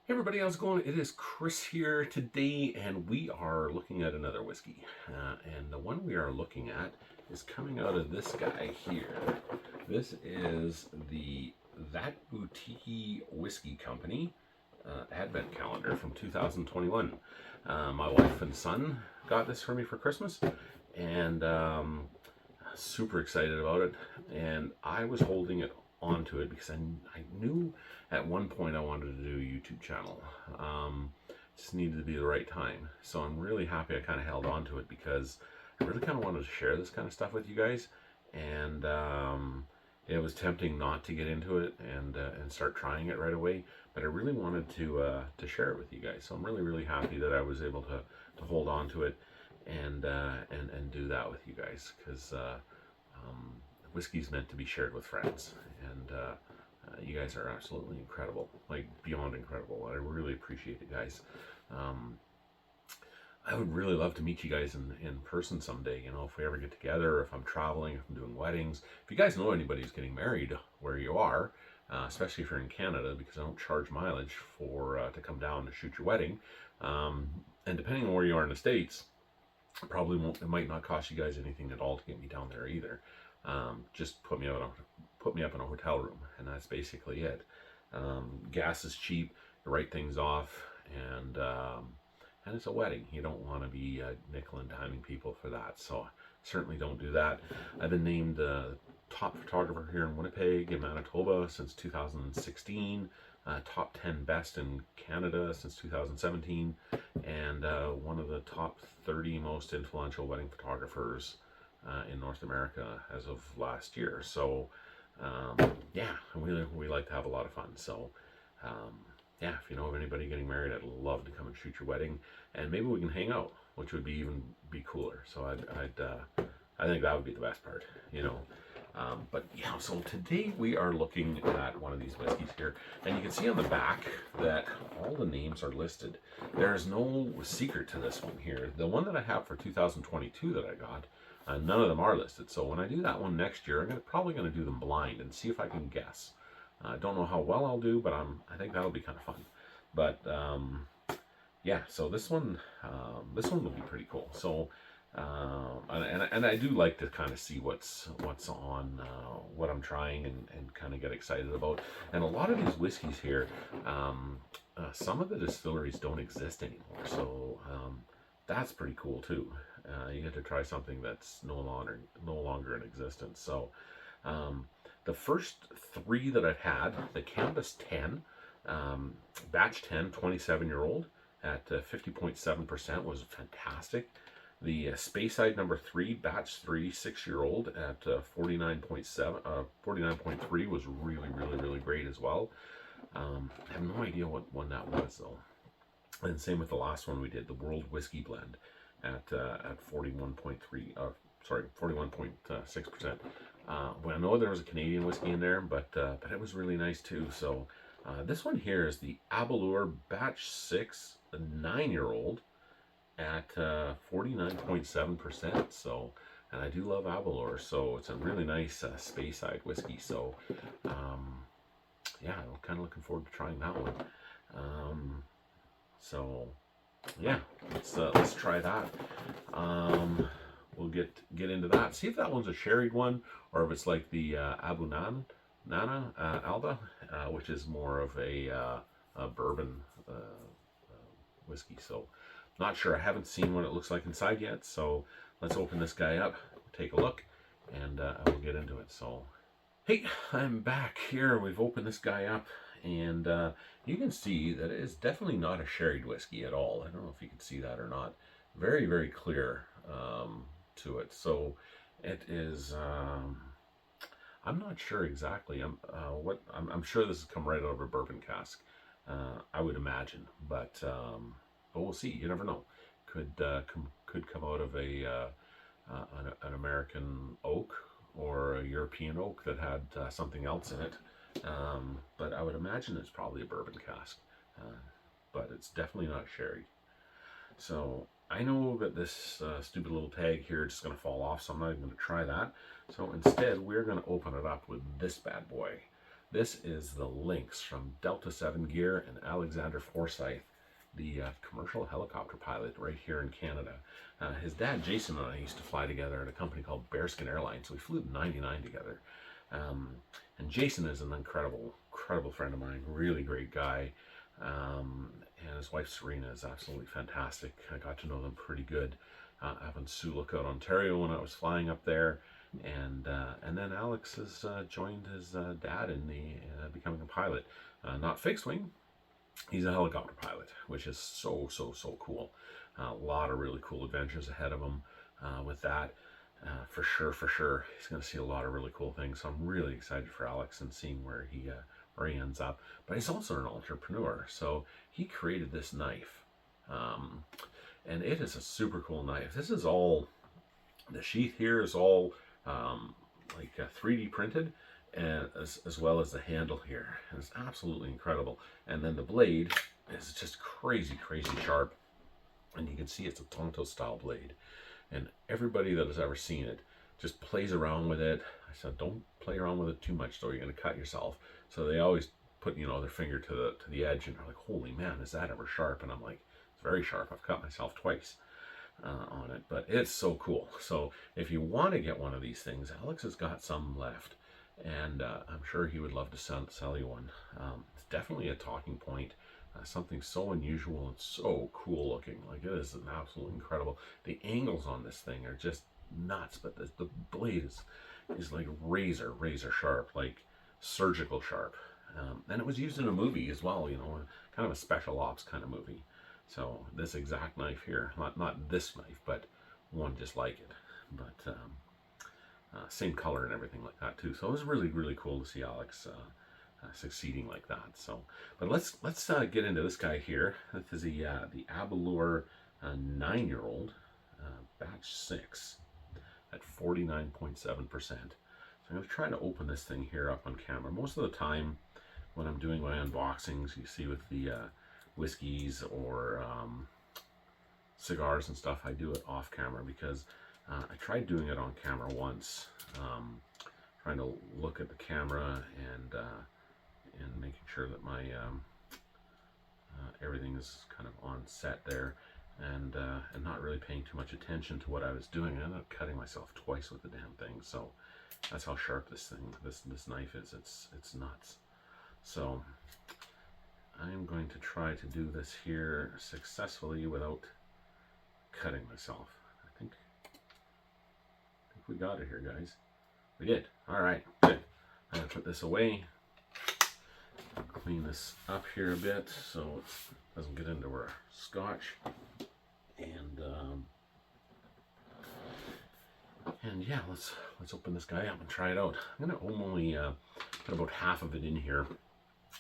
Hey everybody, how's it going? It is Chris here today, and we are looking at another whiskey. And the one we are looking at is coming out of this guy here. This is the That Boutique Whiskey Company Advent Calendar from 2021. My wife and son got this for me for Christmas, and super excited about it. And I was holding it onto it because I knew at one point I wanted to do a YouTube channel. Just needed to be the right time. So I'm really happy I kind of held on to it because I really kind of wanted to share this kind of stuff with you guys. And it was tempting not to get into it and start trying it right away, but I really wanted to share it with you guys. So I'm really happy that I was able to hold on to it and do that with you guys, because whiskey's meant to be shared with friends, and you guys are absolutely incredible, like beyond incredible. I really appreciate it, guys. I would really love to meet you guys in person someday, you know, if we ever get together, or if I'm traveling, if I'm doing weddings. If you guys know anybody who's getting married where you are, especially if you're in Canada, because I don't charge mileage for to come down to shoot your wedding. And depending on where you are in the States, it might not cost you guys anything at all to get me down there either. Just put me up in a hotel room, and that's basically it. Gas is cheap, you write things off, and it's a wedding. You don't want to be nickel and diming people for that, so certainly don't do that. I've been named top photographer here in Winnipeg and Manitoba since 2016. Top 10 best in Canada since 2017, and one of the top 30 most influential wedding photographers in North America as of last year. So yeah, we like to have a lot of fun. So yeah, if you know of anybody getting married, I'd love to come and shoot your wedding, and maybe we can hang out, which would be cooler. So I think that would be the best part, you know. But yeah, so today we are looking at one of these whiskeys here, and you can see on the back that all the names are listed. There's no secret to this one here. The one that I have for 2022 that I got, none of them are listed. So when I do that one next year, probably going to do them blind and see if I can guess. I don't know how well I'll do, but I think that'll be kind of fun. But yeah, so this one will be pretty cool. So. And I do like to kind of see what's on, what I'm trying, and kind of get excited about. And a lot of these whiskeys here, some of the distilleries don't exist anymore, so that's pretty cool too. You get to try something that's no longer in existence. So the first three that I've had, the Canvas 10, batch 10, 27-year-old at 50.7% was fantastic. The Speyside number 3, batch 3, 6-year-old at 49.3 was really great as well. I have no idea what one that was though. And same with the last one we did, the World Whiskey Blend at 41.3, 41.6%. Well, I know there was a Canadian whiskey in there, but it was really nice too. So this one here is the Aberlour batch 6, the 9-year-old. At 49.7%. So, and I do love Aberlour, so it's a really nice Speyside whiskey. So yeah, I'm kind of looking forward to trying that one. So yeah, let's try that. We'll get into that, see if that one's a sherried one, or if it's like the Abu Nana Alba, which is more of a bourbon whiskey. So not sure. I haven't seen what it looks like inside yet, so let's open this guy up, take a look, and I will get into it. So, hey, I'm back here. We've opened this guy up, and you can see that it is definitely not a sherried whiskey at all. I don't know if you can see that or not. Very clear to it. So it is. I'm not sure exactly. I'm sure this has come right out of a bourbon cask. I would imagine, but we'll see. You never know. Could come out of an American oak or a European oak that had something else in it. But I would imagine it's probably a bourbon cask. But it's definitely not sherry. So I know that this stupid little tag here is just going to fall off, so I'm not even going to try that. So instead, we're going to open it up with this bad boy. This is the Lynx from Delta 7 Gear and Alexander Forsyth, the commercial helicopter pilot right here in Canada. His dad, Jason, and I used to fly together at a company called Bearskin Airlines. So we flew to 99 together. And Jason is an incredible friend of mine, really great guy. And his wife Serena is absolutely fantastic. I got to know them pretty good up in Sioux Lookout, Ontario when I was flying up there. And then Alex has joined his dad in the becoming a pilot. Not fixed wing, he's a helicopter pilot, which is so cool. A lot of really cool adventures ahead of him with that. For sure, he's going to see a lot of really cool things. So I'm really excited for Alex and seeing where he ends up. But he's also an entrepreneur, so he created this knife, and it is a super cool knife. This is all, the sheath here is all like 3D printed, and as well as the handle here. And it's absolutely incredible. And then the blade is just crazy sharp, and you can see it's a Tonto style blade. And everybody that has ever seen it just plays around with it. I said, don't play around with it too much, though. You're going to cut yourself. So they always put, their finger to the edge, and they're like, holy man, is that ever sharp? And I'm like, it's very sharp. I've cut myself twice on it, but it's so cool. So if you want to get one of these things, Alex has got some left, and I'm sure he would love to sell you one. It's definitely a talking point. Something so unusual and so cool looking. Like, it is an absolutely incredible. The angles on this thing are just nuts, but the blade is like razor sharp, like surgical sharp. And it was used in a movie as well, kind of a special ops kind of movie. So this exact knife here, not this knife, but one just like it, but same color and everything like that too. So it was really cool to see Alex succeeding like that. So, but let's get into this guy here. This is the Aberlour 9-year-old, batch 6 at 49.7%. So I'm going to try to open this thing here up on camera. Most of the time when I'm doing my unboxings, you see with the whiskeys or cigars and stuff, I do it off camera because I tried doing it on camera once, trying to look at the camera and making sure that my everything is kind of on set there, and not really paying too much attention to what I was doing. I ended up cutting myself twice with the damn thing. So that's how sharp this knife is. It's nuts. So I'm going to try to do this here successfully without cutting myself. I think we got it here, guys. We did. All right, good. I'm gonna put this away, clean this up here a bit so it doesn't get into our scotch, and yeah, let's open this guy up and try it out. I'm gonna only put about half of it in here.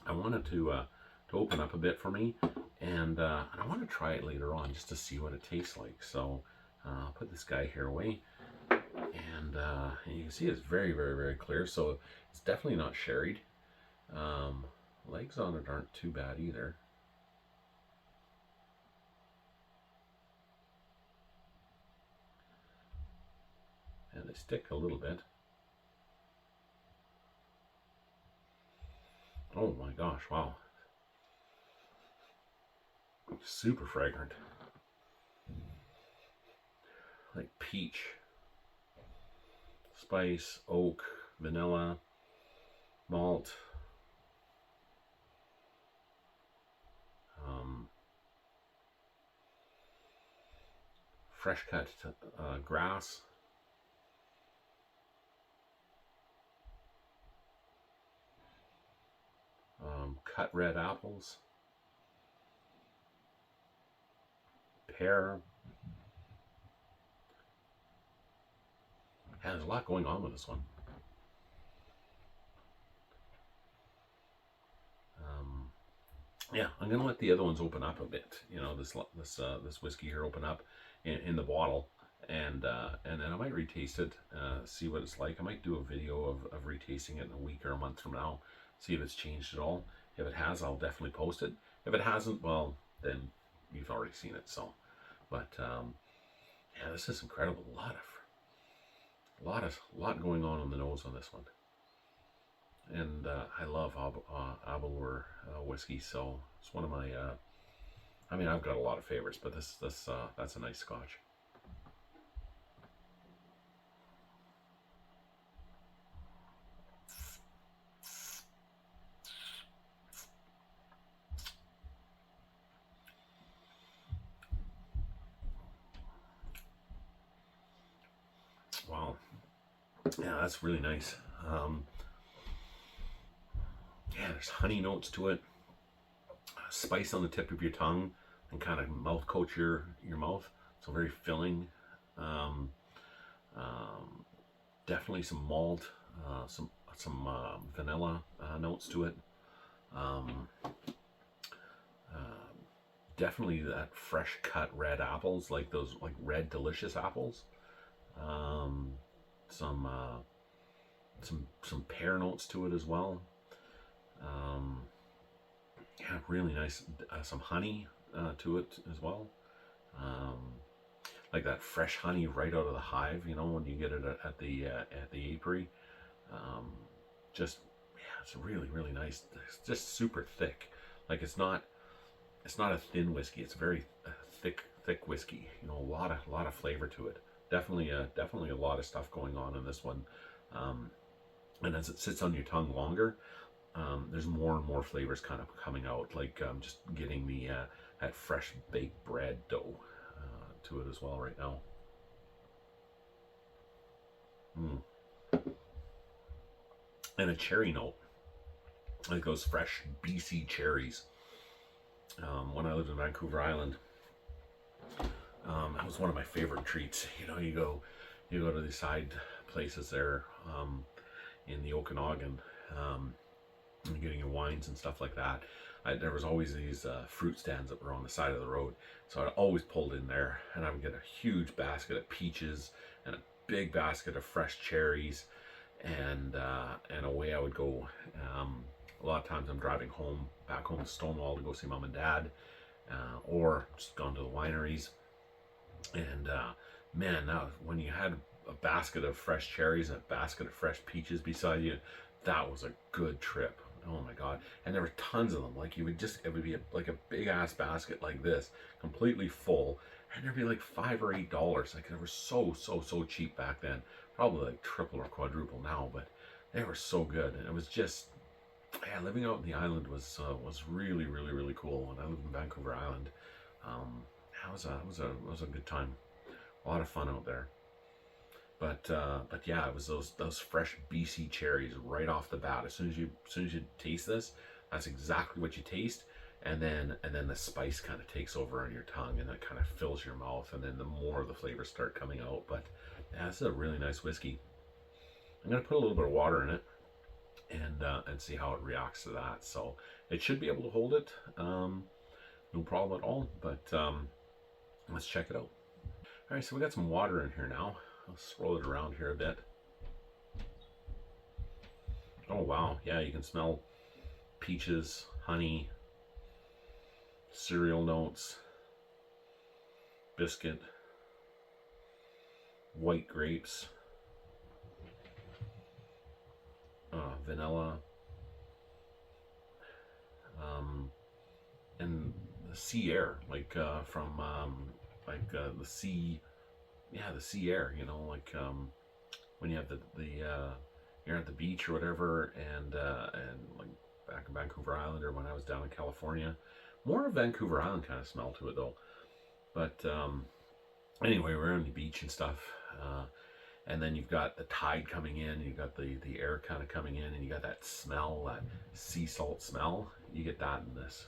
I wanted to open up a bit for me, and I want to try it later on just to see what it tastes like. So I'll put this guy here away, and you can see it's very clear, so it's definitely not sherried. Legs on it aren't too bad either. And they stick a little bit. Oh my gosh, wow. Super fragrant. Like peach, spice, oak, vanilla, malt, fresh cut grass, cut red apples, pear. Yeah, there's a lot going on with this one. Yeah, I'm gonna let the other ones open up a bit. This whiskey here open up in the bottle, and then I might retaste it, see what it's like. I might do a video of retasting it in a week or a month from now, see if it's changed at all. If it has, I'll definitely post it. If it hasn't, well, then you've already seen it. So, but yeah, this is incredible. A lot going on the nose on this one. and I love Aberlour whiskey. So it's one of my. I mean, I've got a lot of favorites, but this that's a nice Scotch. Wow, yeah, that's really nice. Um, yeah, there's honey notes to it, spice on the tip of your tongue, and kind of mouth coat your mouth. So very filling. Um, um, Definitely some malt, some vanilla notes to it. Um, uh, Definitely that fresh cut red apples, like those like red delicious apples. Um, some some pear notes to it as well. Um, yeah, really nice. Some honey to it as well. Um, like that fresh honey right out of the hive. You know when you get it at the apiary. Um, just yeah, it's really nice. It's just super thick. Like it's not a thin whiskey. It's very thick whiskey. You know, a lot of flavor to it. Definitely a lot of stuff going on in this one. Um, and as it sits on your tongue longer, there's more and more flavors kind of coming out. Like just getting the that fresh baked bread dough to it as well right now. Mm. And a cherry note, like those fresh BC cherries. When I lived in Vancouver Island, that was one of my favorite treats. You know, you go to these side places there in the Okanagan, um, and getting your wines and stuff like that. There was always these fruit stands that were on the side of the road, so I'd always pulled in there, and I would get a huge basket of peaches and a big basket of fresh cherries, and away I would go. A lot of times I'm driving back home to Stonewall to go see mom and dad, or just gone to the wineries. And man, now when you had a basket of fresh cherries and a basket of fresh peaches beside you, that was a good trip. Oh my god! And there were tons of them. Like it would be like a big ass basket like this, completely full, and there'd be like $5 or $8. Like they were so cheap back then. Probably like triple or quadruple now, but they were so good. And it was just yeah, living out in the island was really cool. When I lived in Vancouver Island, that was a good time. A lot of fun out there. But yeah, it was those fresh BC cherries right off the bat. As soon as you taste this, that's exactly what you taste. And then the spice kind of takes over on your tongue, and it kind of fills your mouth, and then the more of the flavors start coming out. But yeah, this is a really nice whiskey. I'm gonna put a little bit of water in it and see how it reacts to that. So it should be able to hold it, no problem at all. But let's check it out. All right, so we got some water in here now. I'll swirl it around here a bit. Oh wow, yeah, you can smell peaches, honey, cereal notes, biscuit, white grapes, vanilla, um, and the sea air, like from the sea, yeah, the sea air. You know, like when you have the you're at the beach or whatever, and like back in Vancouver Island or when I was down in California, more of Vancouver Island kind of smell to it though. But anyway, we're on the beach and stuff. And then you've got the tide coming in, and you've got the air kind of coming in, and you got that smell, that sea salt smell. You get that in this.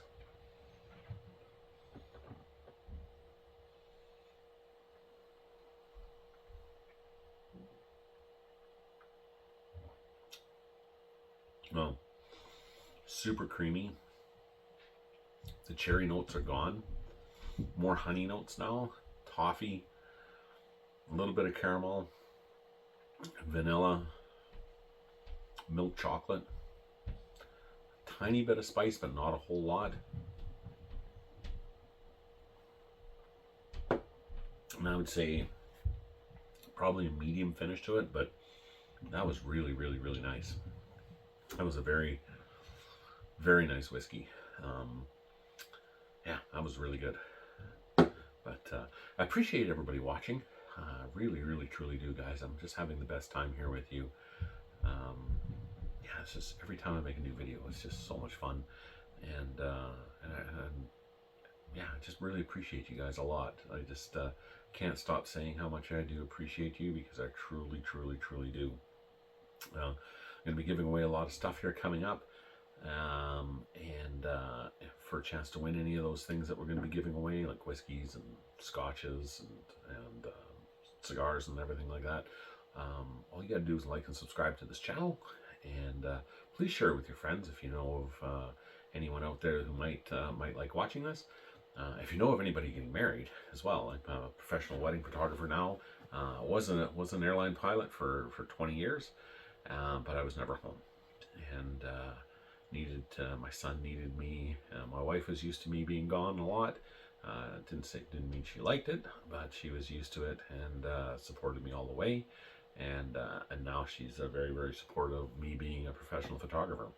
Well, super creamy. The cherry notes are gone. More honey notes now. Toffee, a little bit of caramel, vanilla, milk chocolate, tiny bit of spice, but not a whole lot. And I would say probably a medium finish to it, but that was really nice. That was a very, very nice whiskey. Um, yeah, that was really good. But I appreciate everybody watching. Really, really, truly do, guys. I'm just having the best time here with you. Um, yeah, it's just every time I make a new video, it's just so much fun. And, yeah, I just really appreciate you guys a lot. I just can't stop saying how much I do appreciate you, because I truly, truly, truly do. I'm going to be giving away a lot of stuff here coming up. And for a chance to win any of those things that we're going to be giving away, like whiskeys and scotches and cigars and everything like that, all you got to do is like and subscribe to this channel, and please share it with your friends if you know of anyone out there who might like watching this. If you know of anybody getting married as well, I'm a professional wedding photographer now. Was an airline pilot for 20 years, but I was never home, and my son needed me. My wife was used to me being gone a lot. Didn't mean she liked it, but she was used to it, and supported me all the way. And now she's very, very supportive of me being a professional photographer.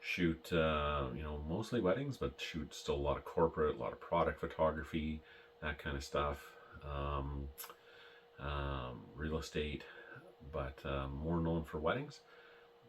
Shoot, mostly weddings, but shoot still a lot of corporate, a lot of product photography, that kind of stuff. Real estate, but more known for weddings.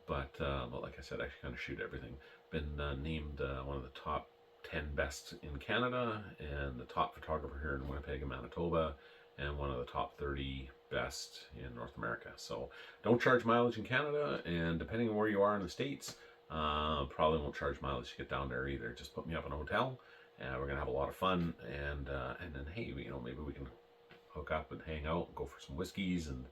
But like I said, I kind of shoot everything. Been named one of the top 10 best in Canada, and the top photographer here in Winnipeg and Manitoba, and one of the top 30 best in North America. So don't charge mileage in Canada, and depending on where you are in the States, probably won't charge mileage to get down there either. Just put me up in a hotel, and we're gonna have a lot of fun, and then hey, maybe we can hook up and hang out and go for some whiskeys and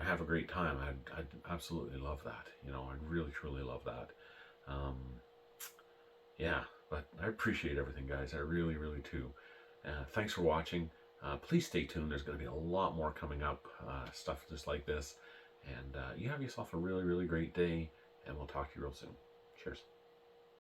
have a great time. I'd absolutely love that. I'd really, truly love that. Yeah, but I appreciate everything, guys. I really, really do. Thanks for watching. Please stay tuned. There's going to be a lot more coming up, stuff just like this. And you have yourself a really, really great day, and we'll talk to you real soon. Cheers.